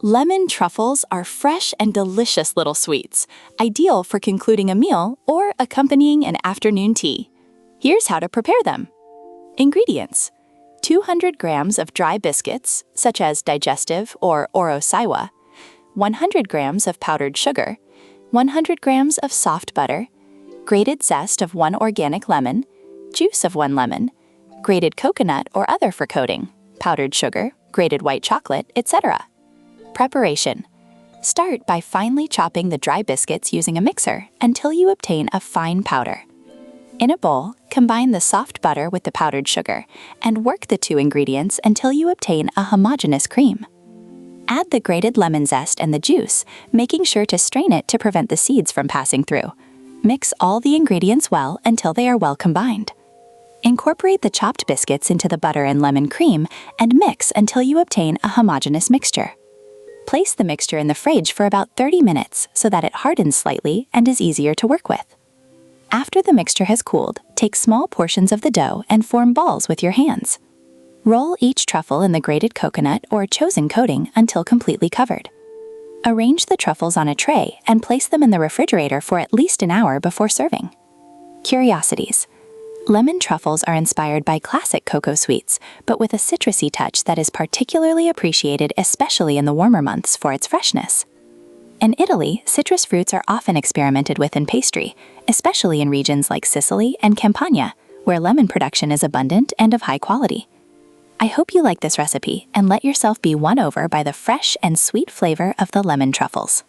Lemon truffles are fresh and delicious little sweets, ideal for concluding a meal or accompanying an afternoon tea. Here's how to prepare them. Ingredients: 200 grams of dry biscuits, such as Digestive or Oro Saiwa, 100 grams of powdered sugar, 100 grams of soft butter, grated zest of 1 organic lemon, juice of 1 lemon, grated coconut or other for coating, powdered sugar, grated white chocolate, etc. Preparation: start by finely chopping the dry biscuits using a mixer until you obtain a fine powder. In a bowl, combine the soft butter with the powdered sugar and work the two ingredients until you obtain a homogeneous cream. Add the grated lemon zest and the juice, making sure to strain it to prevent the seeds from passing through. Mix all the ingredients well until they are well combined. Incorporate the chopped biscuits into the butter and lemon cream and mix until you obtain a homogeneous mixture. Place the mixture in the fridge for about 30 minutes so that it hardens slightly and is easier to work with. After the mixture has cooled, take small portions of the dough and form balls with your hands. Roll each truffle in the grated coconut or chosen coating until completely covered. Arrange the truffles on a tray and place them in the refrigerator for at least an hour before serving. Curiosities: lemon truffles are inspired by classic cocoa sweets, but with a citrusy touch that is particularly appreciated, especially in the warmer months, for its freshness. In Italy, citrus fruits are often experimented with in pastry, especially in regions like Sicily and Campania, where lemon production is abundant and of high quality. I hope you like this recipe and let yourself be won over by the fresh and sweet flavor of the lemon truffles.